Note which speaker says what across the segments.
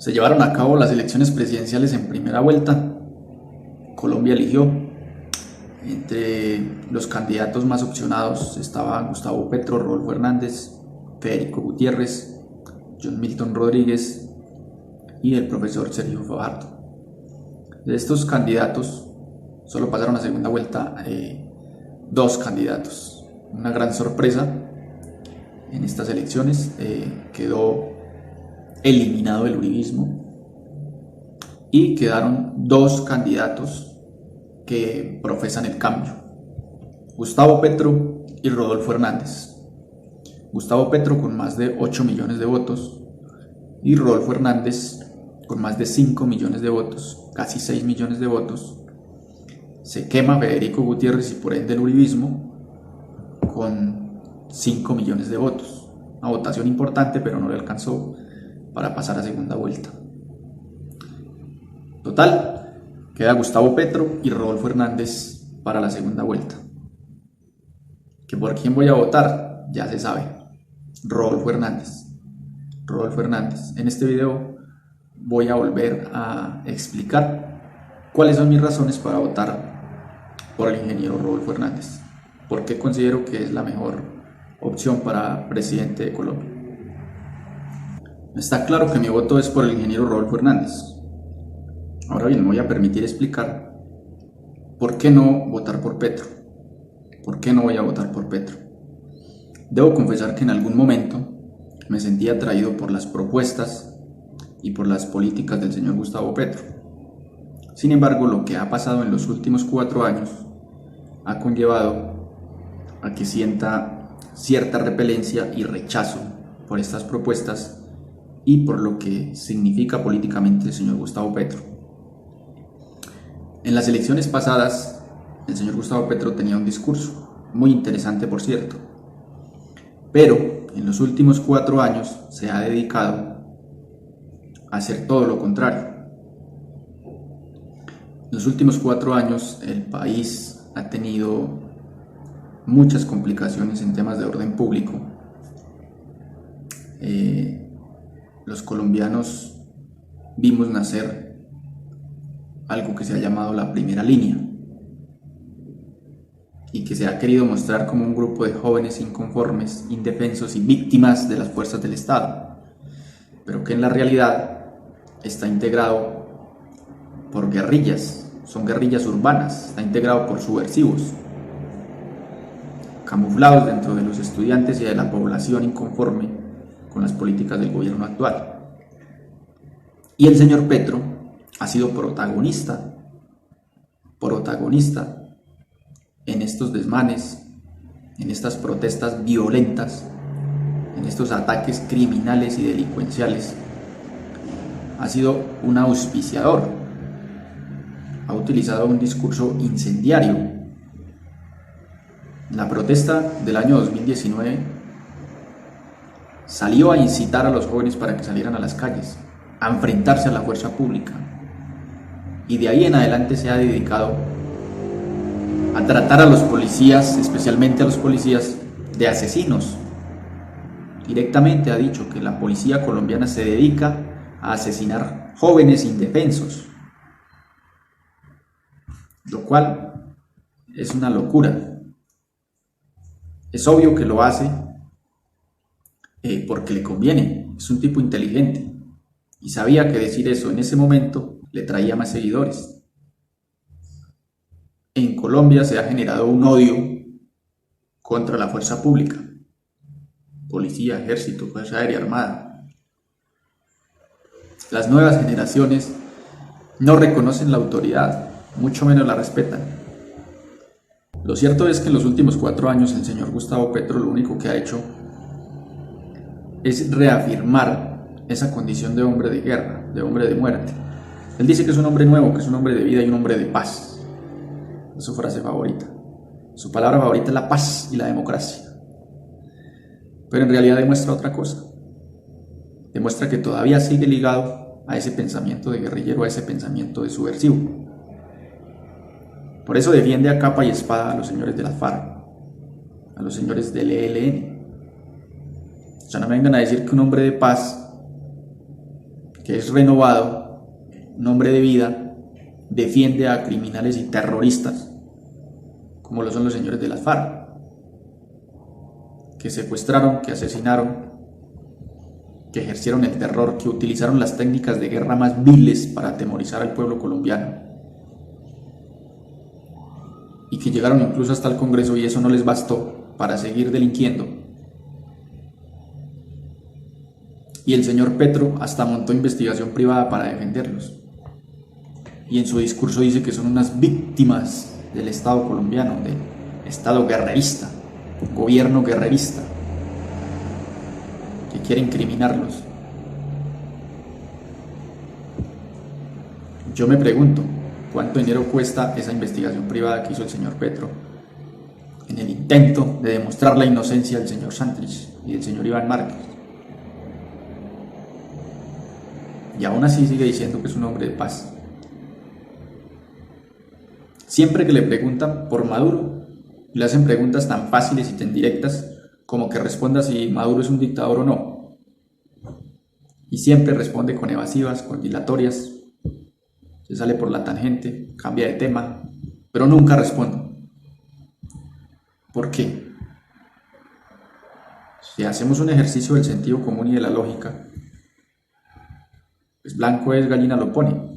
Speaker 1: Se llevaron a cabo las elecciones presidenciales en primera vuelta. Colombia eligió. Entre los candidatos más opcionados estaban Gustavo Petro, Rodolfo Hernández, Federico Gutiérrez, John Milton Rodríguez y el profesor Sergio Fajardo. De estos candidatos solo pasaron a segunda vuelta dos candidatos. Una gran sorpresa en estas elecciones, quedó eliminado el uribismo y quedaron dos candidatos que profesan el cambio: Gustavo Petro y Rodolfo Hernández. Gustavo Petro con más de 8 millones de votos y Rodolfo Hernández con más de 5 millones de votos, casi 6 millones de votos. Se quema Federico Gutiérrez y por ende el uribismo con 5 millones de votos. Una votación importante, pero no le alcanzó para pasar a segunda vuelta. Total, queda Gustavo Petro y Rodolfo Hernández para la segunda vuelta. ¿Que por quién voy a votar? Ya se sabe. Rodolfo Hernández. Rodolfo Hernández. En este video voy a volver a explicar cuáles son mis razones para votar por el ingeniero Rodolfo Hernández. ¿Por qué considero que es la mejor opción para presidente de Colombia? Está claro que mi voto es por el ingeniero Rodolfo Hernández. Ahora bien, me voy a permitir explicar por qué no votar por Petro. ¿Por qué no voy a votar por Petro? Debo confesar que en algún momento me sentí atraído por las propuestas y por las políticas del señor Gustavo Petro. Sin embargo, lo que ha pasado en los últimos 4 años ha conllevado a que sienta cierta repelencia y rechazo por estas propuestas y por lo que significa políticamente el señor Gustavo Petro. En las elecciones pasadas, el señor Gustavo Petro tenía un discurso muy interesante, por cierto, pero en los últimos 4 años se ha dedicado a hacer todo lo contrario. En los últimos 4 años el país ha tenido muchas complicaciones en temas de orden público. Los colombianos vimos nacer algo que se ha llamado la primera línea y que se ha querido mostrar como un grupo de jóvenes inconformes, indefensos y víctimas de las fuerzas del Estado, pero que en la realidad está integrado por guerrillas, son guerrillas urbanas, está integrado por subversivos, camuflados dentro de los estudiantes y de la población inconforme con las políticas del gobierno actual. Y el señor Petro ha sido protagonista en estos desmanes, en estas protestas violentas, en estos ataques criminales y delincuenciales. Ha sido un auspiciador, ha utilizado un discurso incendiario. La protesta del año 2019 salió a incitar a los jóvenes para que salieran a las calles, a enfrentarse a la fuerza pública. Y de ahí en adelante se ha dedicado a tratar a los policías, especialmente a los policías, de asesinos. Directamente ha dicho que la policía colombiana se dedica a asesinar jóvenes indefensos, lo cual es una locura. Es obvio que lo hace porque le conviene, es un tipo inteligente y sabía que decir eso en ese momento le traía más seguidores. En Colombia se ha generado un odio contra la fuerza pública, policía, ejército, fuerza aérea, armada. Las nuevas generaciones no reconocen la autoridad, mucho menos la respetan. Lo cierto es que en los últimos 4 años el señor Gustavo Petro lo único que ha hecho es reafirmar esa condición de hombre de guerra, de hombre de muerte. Él dice que es un hombre nuevo, que es un hombre de vida y un hombre de paz. Es su frase favorita. Su palabra favorita es la paz y la democracia. Pero en realidad demuestra otra cosa. Demuestra que todavía sigue ligado a ese pensamiento de guerrillero, a ese pensamiento de subversivo. Por eso defiende a capa y espada a los señores de la FARC, a los señores del ELN. O sea, no me vengan a decir que un hombre de paz que es renovado, un hombre de vida, defiende a criminales y terroristas, como lo son los señores de las FARC, que secuestraron, que asesinaron, que ejercieron el terror, que utilizaron las técnicas de guerra más viles para atemorizar al pueblo colombiano, y que llegaron incluso hasta el Congreso, y eso no les bastó para seguir delinquiendo. Y el señor Petro hasta montó investigación privada para defenderlos. Y en su discurso dice que son unas víctimas del Estado colombiano, del Estado guerrerista, gobierno guerrerista, que quiere incriminarlos. Yo me pregunto, ¿cuánto dinero cuesta esa investigación privada que hizo el señor Petro en el intento de demostrar la inocencia del señor Santrich y del señor Iván Márquez? Y aún así sigue diciendo que es un hombre de paz. Siempre que le preguntan por Maduro, le hacen preguntas tan fáciles y tan directas como que responda si Maduro es un dictador o no. Y siempre responde con evasivas, con dilatorias, se sale por la tangente, cambia de tema, pero nunca responde. ¿Por qué? Si hacemos un ejercicio del sentido común y de la lógica, pues blanco es, gallina lo pone.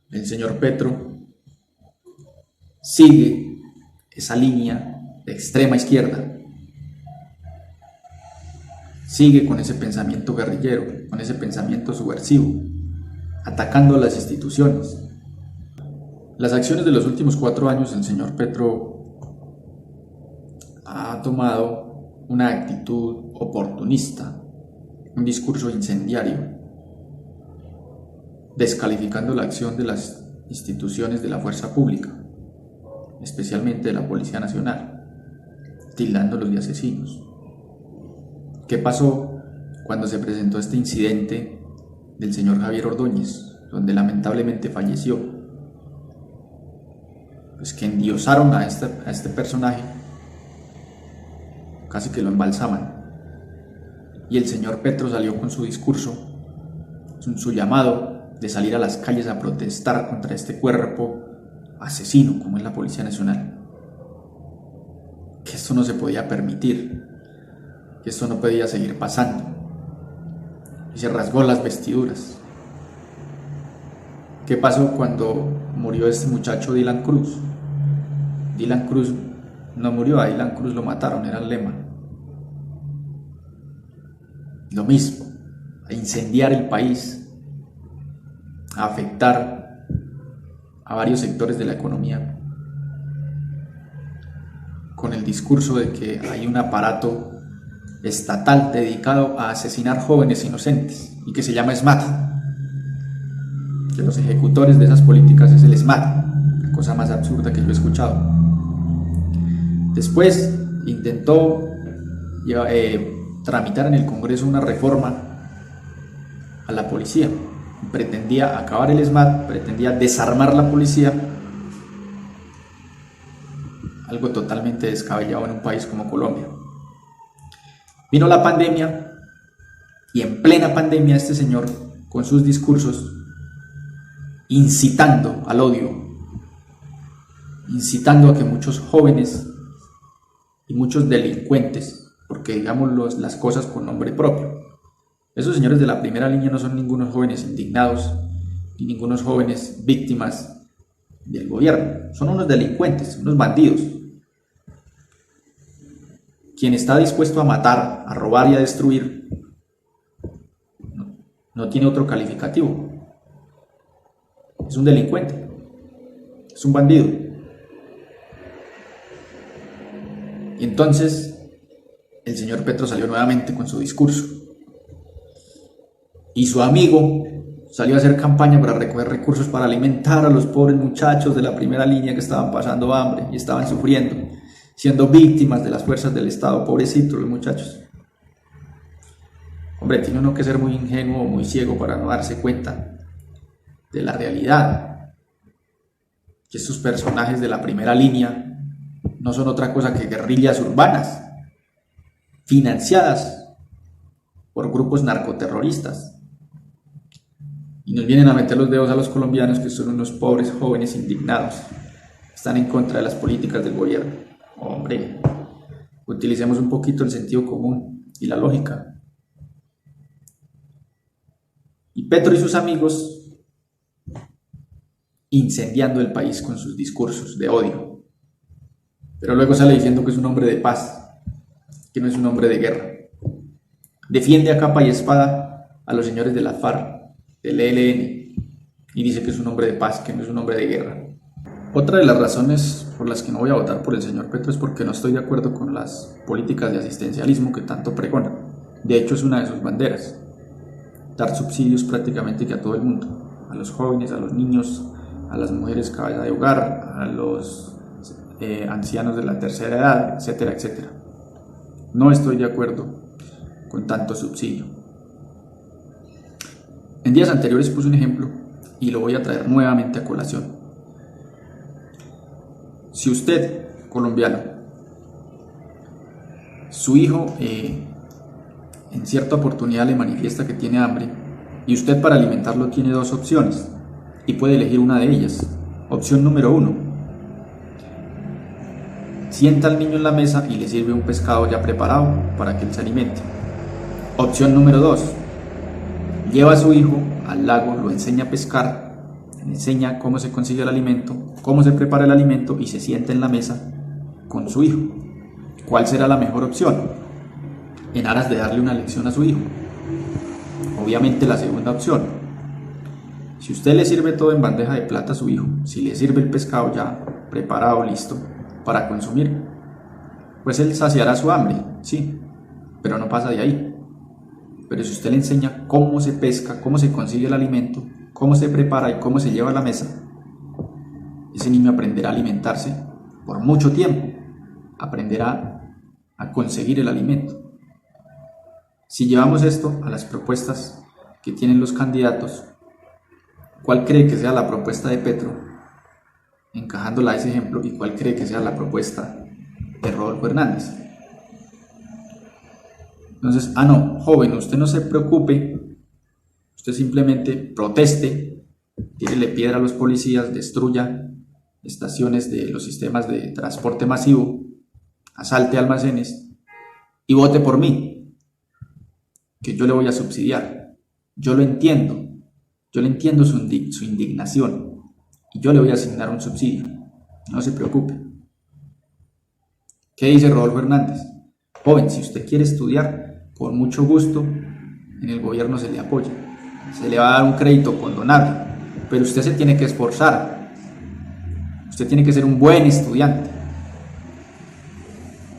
Speaker 1: El señor Petro sigue esa línea de extrema izquierda, sigue con ese pensamiento guerrillero, con ese pensamiento subversivo, atacando a las instituciones. Las acciones de los últimos 4 años, el señor Petro ha tomado una actitud oportunista, un discurso incendiario, descalificando la acción de las instituciones de la fuerza pública, especialmente de la Policía Nacional, tildándolos de asesinos. ¿Qué pasó cuando se presentó este incidente del señor Javier Ordóñez, donde lamentablemente falleció? Pues que endiosaron a este personaje, casi que lo embalsaman. Y el señor Petro salió con su discurso, su llamado de salir a las calles a protestar contra este cuerpo asesino como es la Policía Nacional. Que esto no se podía permitir, que esto no podía seguir pasando. Y se rasgó las vestiduras. ¿Qué pasó cuando murió este muchacho Dylan Cruz? Dylan Cruz no murió, a Dylan Cruz lo mataron, era el lema. Lo mismo, a incendiar el país, a afectar a varios sectores de la economía, con el discurso de que hay un aparato estatal dedicado a asesinar jóvenes inocentes y que se llama SMAT, que los ejecutores de esas políticas es el SMAT, la cosa más absurda que yo he escuchado. Después intentó tramitar en el Congreso una reforma a la policía, pretendía acabar el SMAT, pretendía desarmar la policía, algo totalmente descabellado en un país como Colombia. Vino la pandemia y en plena pandemia este señor, con sus discursos, incitando al odio, incitando a que muchos jóvenes y muchos delincuentes, porque digamos las cosas con nombre propio, esos señores de la primera línea no son ningunos jóvenes indignados ni ningunos jóvenes víctimas del gobierno, son unos delincuentes, unos bandidos. Quien está dispuesto a matar, a robar y a destruir no tiene otro calificativo. Es un delincuente, es un bandido. Y entonces el señor Petro salió nuevamente con su discurso. Y su amigo salió a hacer campaña para recoger recursos para alimentar a los pobres muchachos de la primera línea que estaban pasando hambre y estaban sufriendo, siendo víctimas de las fuerzas del Estado. Pobrecitos los muchachos. Hombre, tiene uno que ser muy ingenuo o muy ciego para no darse cuenta de la realidad, que estos personajes de la primera línea no son otra cosa que guerrillas urbanas financiadas por grupos narcoterroristas. Y nos vienen a meter los dedos a los colombianos, que son unos pobres jóvenes indignados, están en contra de las políticas del gobierno. Hombre, utilicemos un poquito el sentido común y la lógica. Y Petro y sus amigos incendiando el país con sus discursos de odio, pero luego sale diciendo que es un hombre de paz, que no es un hombre de guerra. Defiende a capa y espada a los señores de la FARC, del ELN, y dice que es un hombre de paz, que no es un hombre de guerra. Otra de las razones por las que no voy a votar por el señor Petro es porque no estoy de acuerdo con las políticas de asistencialismo que tanto pregona. De hecho, es una de sus banderas: dar subsidios prácticamente que a todo el mundo, a los jóvenes, a los niños, a las mujeres cabeza de hogar, a los ancianos de la tercera edad, etcétera, etcétera. No estoy de acuerdo con tanto subsidio. En días anteriores puse un ejemplo y lo voy a traer nuevamente a colación. Si usted, colombiano, su hijo en cierta oportunidad le manifiesta que tiene hambre, y usted para alimentarlo tiene dos opciones y puede elegir una de ellas. Opción número 1: sienta al niño en la mesa y le sirve un pescado ya preparado para que él se alimente. Opción número 2: lleva a su hijo al lago, lo enseña a pescar, le enseña cómo se consigue el alimento, cómo se prepara el alimento y se sienta en la mesa con su hijo. ¿Cuál será la mejor opción en aras de darle una lección a su hijo? Obviamente la segunda opción. Si usted le sirve todo en bandeja de plata a su hijo, si le sirve el pescado ya preparado, listo para consumir, pues él saciará su hambre, sí, pero no pasa de ahí. Pero si usted le enseña cómo se pesca, cómo se consigue el alimento, cómo se prepara y cómo se lleva a la mesa, ese niño aprenderá a alimentarse por mucho tiempo, aprenderá a conseguir el alimento. Si llevamos esto a las propuestas que tienen los candidatos, ¿cuál cree que sea la propuesta de Petro, encajándola a ese ejemplo, y cuál cree que sea la propuesta de Rodolfo Hernández? Entonces, no, joven, usted no se preocupe, usted simplemente proteste, tírele piedra a los policías, destruya estaciones de los sistemas de transporte masivo, asalte almacenes y vote por mí, que yo le voy a subsidiar. Yo le entiendo su indignación y yo le voy a asignar un subsidio, no se preocupe. ¿Qué dice Rodolfo Hernández? Joven, si usted quiere estudiar, con mucho gusto, en el gobierno se le apoya, se le va a dar un crédito condonable, pero usted se tiene que esforzar, usted tiene que ser un buen estudiante.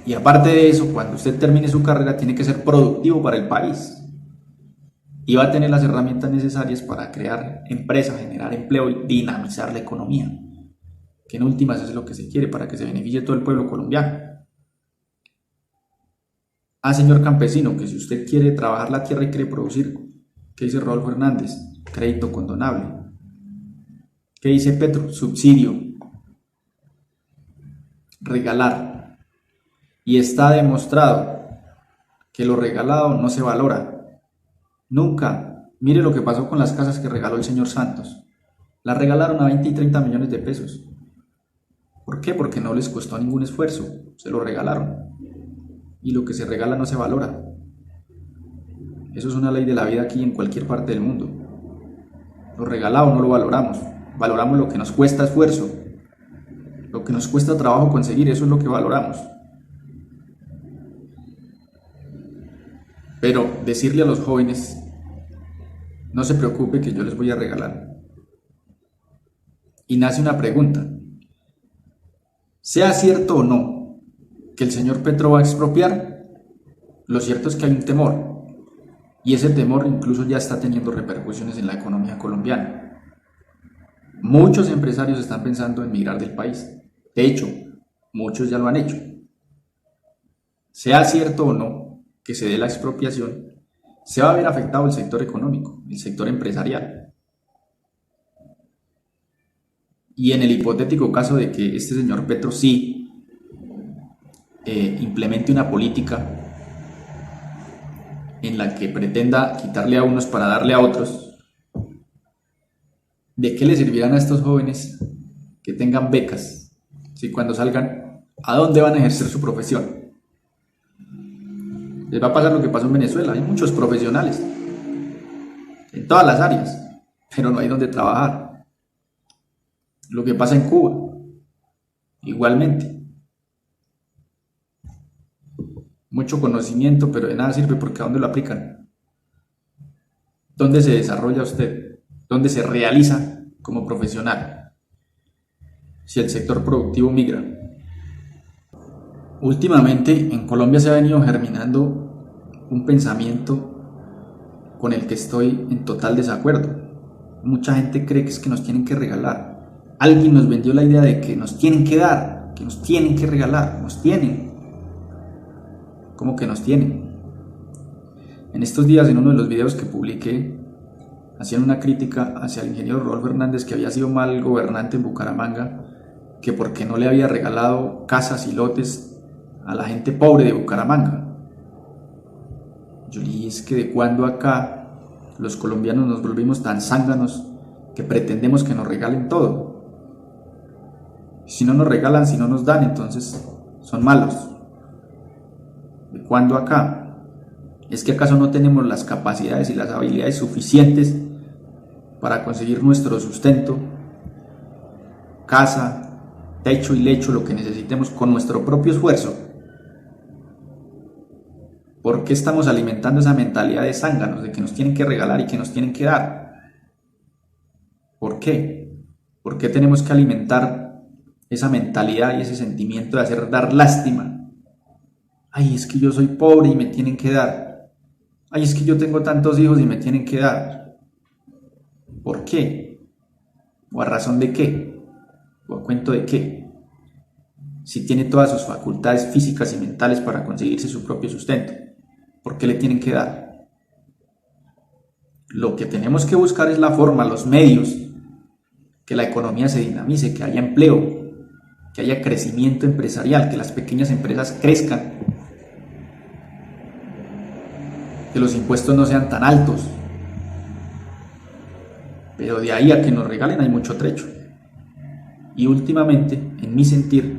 Speaker 1: Y aparte de eso, cuando usted termine su carrera, tiene que ser productivo para el país. Y va a tener las herramientas necesarias para crear empresas, generar empleo y dinamizar la economía, que en últimas es lo que se quiere para que se beneficie todo el pueblo colombiano. Señor campesino, que si usted quiere trabajar la tierra y quiere producir, ¿qué dice Rodolfo Hernández? Crédito condonable. ¿Qué dice Petro? Subsidio. Regalar. Y está demostrado que lo regalado no se valora. Nunca. Mire lo que pasó con las casas que regaló el señor Santos. Las regalaron a 20 y 30 millones de pesos. ¿Por qué? Porque no les costó ningún esfuerzo. Se lo regalaron. Y lo que se regala no se valora. Eso es una ley de la vida aquí en cualquier parte del mundo. Lo regalado no lo valoramos. Valoramos lo que nos cuesta esfuerzo. Lo que nos cuesta trabajo conseguir, eso es lo que valoramos. Pero decirle a los jóvenes, no se preocupe que yo les voy a regalar. Y nace una pregunta. Sea cierto o no que el señor Petro va a expropiar, lo cierto es que hay un temor. Y ese temor incluso ya está teniendo repercusiones en la economía colombiana. Muchos empresarios están pensando en migrar del país. De hecho, muchos ya lo han hecho. Sea cierto o no que se dé la expropiación, se va a ver afectado el sector económico, el sector empresarial. Y en el hipotético caso de que este señor Petro sí implemente una política en la que pretenda quitarle a unos para darle a otros, ¿de qué le servirán a estos jóvenes que tengan becas si cuando salgan, a dónde van a ejercer su profesión? Les va a pasar lo que pasó en Venezuela. Hay muchos profesionales en todas las áreas, pero no hay donde trabajar. Lo que pasa en Cuba, igualmente. Mucho conocimiento, pero de nada sirve porque ¿a dónde lo aplican? ¿Dónde se desarrolla usted? ¿Dónde se realiza como profesional? Si el sector productivo migra. Últimamente en Colombia se ha venido germinando un pensamiento con el que estoy en total desacuerdo. Mucha gente cree que es que nos tienen que regalar. Alguien nos vendió la idea de que nos tienen que dar, que nos tienen que regalar, nos tienen. ¿Cómo que nos tienen? En estos días, en uno de los videos que publiqué, hacían una crítica hacia el ingeniero Rodolfo Hernández, que había sido mal gobernante en Bucaramanga, que porque no le había regalado casas y lotes a la gente pobre de Bucaramanga. Yo le dije, es que de cuando acá los colombianos nos volvimos tan zánganos que pretendemos que nos regalen todo. Si no nos regalan, si no nos dan, entonces son malos. ¿De cuándo acá? ¿Es que acaso no tenemos las capacidades y las habilidades suficientes para conseguir nuestro sustento, casa, techo y lecho, lo que necesitemos con nuestro propio esfuerzo? ¿Por qué estamos alimentando esa mentalidad de zánganos, de que nos tienen que regalar y que nos tienen que dar? ¿Por qué? ¿Por qué tenemos que alimentar esa mentalidad y ese sentimiento de hacer dar lástima? Ay, es que yo soy pobre y me tienen que dar. Ay, es que yo tengo tantos hijos y me tienen que dar. ¿Por qué? ¿O a razón de qué? ¿O a cuento de qué? Si tiene todas sus facultades físicas y mentales para conseguirse su propio sustento, ¿por qué le tienen que dar? Lo que tenemos que buscar es la forma, los medios, que la economía se dinamice, que haya empleo, que haya crecimiento empresarial, que las pequeñas empresas crezcan, que los impuestos no sean tan altos. Pero de ahí a que nos regalen hay mucho trecho. Y últimamente, en mi sentir,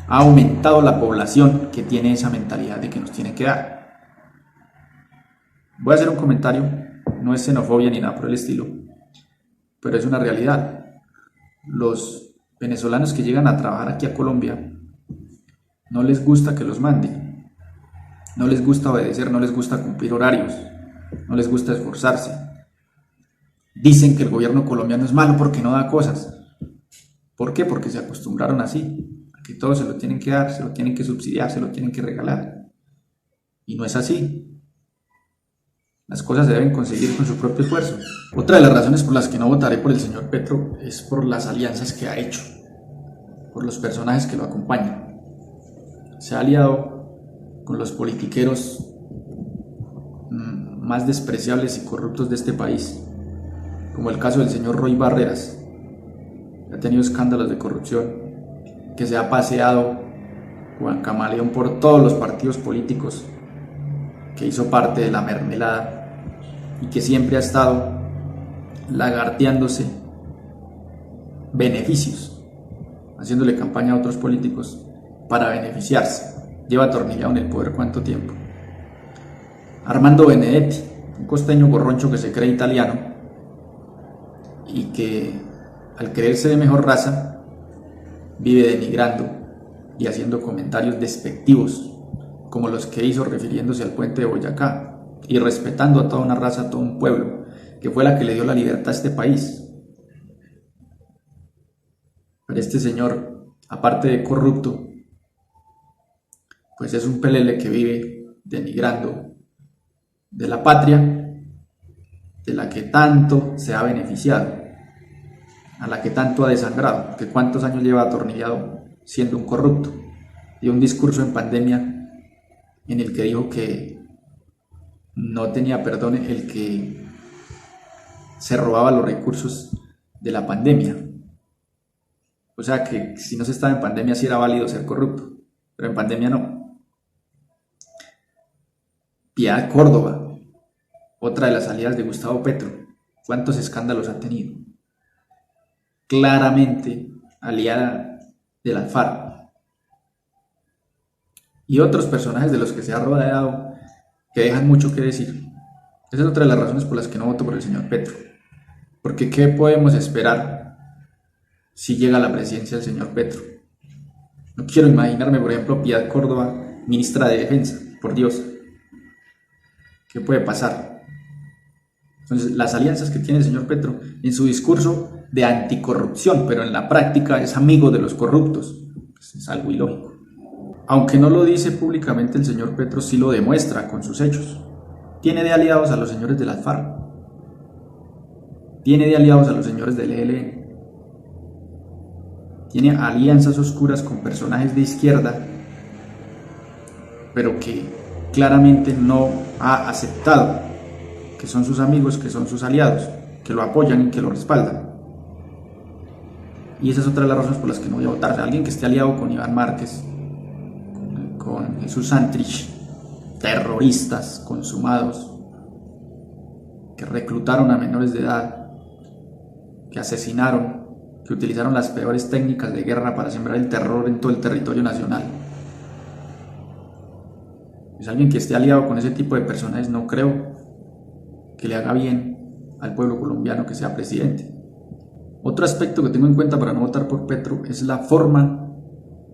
Speaker 1: ha aumentado la población que tiene esa mentalidad de que nos tiene que dar. Voy a hacer un comentario, no es xenofobia ni nada por el estilo, pero es una realidad. Los venezolanos que llegan a trabajar aquí a Colombia no les gusta que los manden, no les gusta obedecer, no les gusta cumplir horarios, no les gusta esforzarse. Dicen que el gobierno colombiano es malo porque no da cosas. ¿Por qué? Porque se acostumbraron así, a que todo se lo tienen que dar, se lo tienen que subsidiar, se lo tienen que regalar. Y no es así. Las cosas se deben conseguir con su propio esfuerzo. Otra de las razones por las que no votaré por el señor Petro es por las alianzas que ha hecho, por los personajes que lo acompañan. Se ha aliado con los politiqueros más despreciables y corruptos de este país, como el caso del señor Roy Barreras, que ha tenido escándalos de corrupción, que se ha paseado Juan Camaleón por todos los partidos políticos, que hizo parte de la mermelada y que siempre ha estado lagarteándose beneficios, haciéndole campaña a otros políticos para beneficiarse. Lleva atornillado en el poder ¿cuánto tiempo? Armando Benedetti, un costeño gorroncho que se cree italiano y que al creerse de mejor raza vive denigrando y haciendo comentarios despectivos como los que hizo refiriéndose al puente de Boyacá y respetando a toda una raza, a todo un pueblo, que fue la que le dio la libertad a este país. Pero este señor, aparte de corrupto, pues es un pelele que vive denigrando de la patria de la que tanto se ha beneficiado, a la que tanto ha desangrado, porque cuántos años lleva atornillado siendo un corrupto. Dio un discurso en pandemia en el que dijo que no tenía perdón el que se robaba los recursos de la pandemia. O sea que si no se estaba en pandemia sí era válido ser corrupto, pero en pandemia no. Piedad Córdoba, otra de las aliadas de Gustavo Petro. ¿Cuántos escándalos ha tenido? Claramente aliada de las FARC. Y otros personajes de los que se ha rodeado que dejan mucho que decir. Esa es otra de las razones por las que no voto por el señor Petro. Porque ¿qué podemos esperar si llega a la presidencia el señor Petro? No quiero imaginarme, por ejemplo, Piedad Córdoba, ministra de Defensa, por Dios. ¿Qué puede pasar? Entonces, las alianzas que tiene el señor Petro en su discurso de anticorrupción, pero en la práctica es amigo de los corruptos, pues es algo ilógico. Aunque no lo dice públicamente, el señor Petro sí lo demuestra con sus hechos. Tiene de aliados a los señores de las FARC, tiene de aliados a los señores del ELN, tiene alianzas oscuras con personajes de izquierda, pero que claramente no ha aceptado que son sus amigos, que son sus aliados, que lo apoyan y que lo respaldan. Y esa es otra de las razones por las que no voy a votar. Alguien que esté aliado con Iván Márquez, con Jesús Santrich, terroristas consumados, que reclutaron a menores de edad, que asesinaron, que utilizaron las peores técnicas de guerra para sembrar el terror en todo el territorio nacional. Es alguien que esté aliado con ese tipo de personajes, no creo que le haga bien al pueblo colombiano que sea presidente. Otro aspecto que tengo en cuenta para no votar por Petro es la forma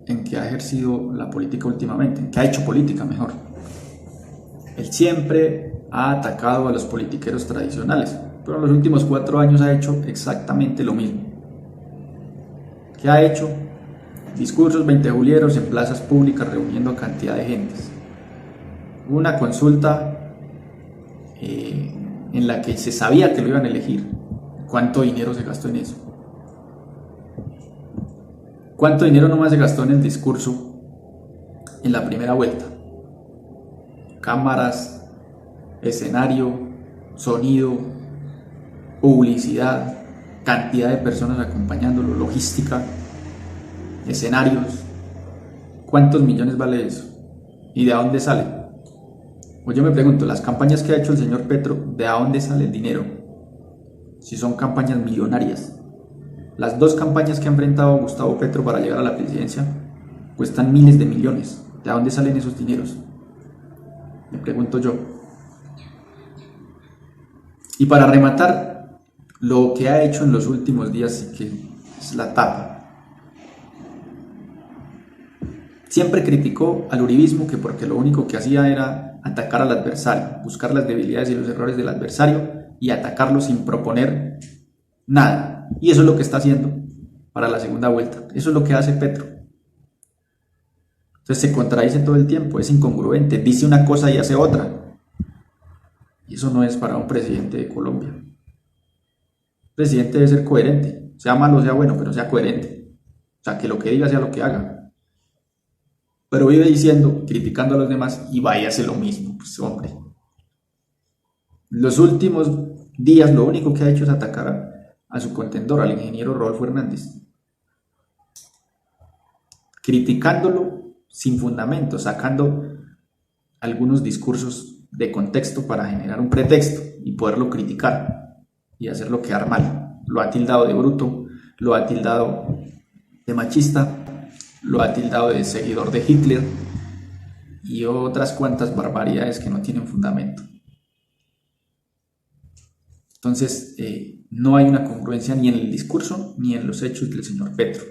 Speaker 1: en que ha ejercido la política últimamente, en que ha hecho política mejor. Él siempre ha atacado a los politiqueros tradicionales, pero en los últimos 4 años ha hecho exactamente lo mismo. ¿Qué ha hecho? Discursos 20 julieros en plazas públicas reuniendo a cantidad de gentes. Hubo una consulta en la que se sabía que lo iban a elegir. ¿Cuánto dinero se gastó en eso? ¿Cuánto dinero nomás se gastó en el discurso en la primera vuelta? Cámaras, escenario, sonido, publicidad, cantidad de personas acompañándolo, logística, escenarios. ¿Cuántos millones vale eso? ¿Y de dónde sale? Pues yo me pregunto, las campañas que ha hecho el señor Petro, ¿de dónde sale el dinero? Si son campañas millonarias. Las 2 campañas que ha enfrentado Gustavo Petro para llegar a la presidencia cuestan miles de millones. ¿De dónde salen esos dineros? Me pregunto yo. Y para rematar, lo que ha hecho en los últimos días sí que es la tapa. Siempre criticó al uribismo que porque lo único que hacía era atacar al adversario, buscar las debilidades y los errores del adversario y atacarlo sin proponer nada. Y eso es lo que está haciendo para la segunda vuelta. Eso es lo que hace Petro. Entonces se contradice todo el tiempo, es incongruente, dice una cosa y hace otra. Y eso no es para un presidente de Colombia. El presidente debe ser coherente, sea malo o sea bueno, pero sea coherente. O sea, que lo que diga sea lo que haga. Pero vive diciendo, criticando a los demás y vaya a hacer lo mismo. Pues hombre. Los últimos días lo único que ha hecho es atacar a su contendor, al ingeniero Rodolfo Hernández. Criticándolo sin fundamento, sacando algunos discursos de contexto para generar un pretexto y poderlo criticar y hacerlo quedar mal. Lo ha tildado de bruto, lo ha tildado de machista, lo ha tildado de seguidor de Hitler y otras cuantas barbaridades que no tienen fundamento. Entonces, no hay una congruencia ni en el discurso ni en los hechos del señor Petro.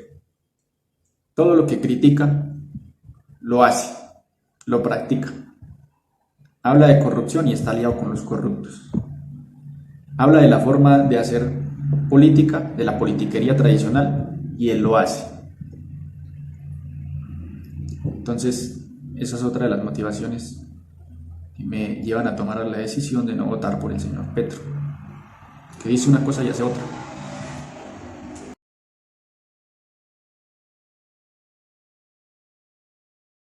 Speaker 1: Todo lo que critica, lo hace, lo practica. Habla de corrupción y está aliado con los corruptos. Habla de la forma de hacer política, de la politiquería tradicional, y él lo hace. Entonces, esa es otra de las motivaciones que me llevan a tomar la decisión de no votar por el señor Petro, que dice una cosa y hace otra.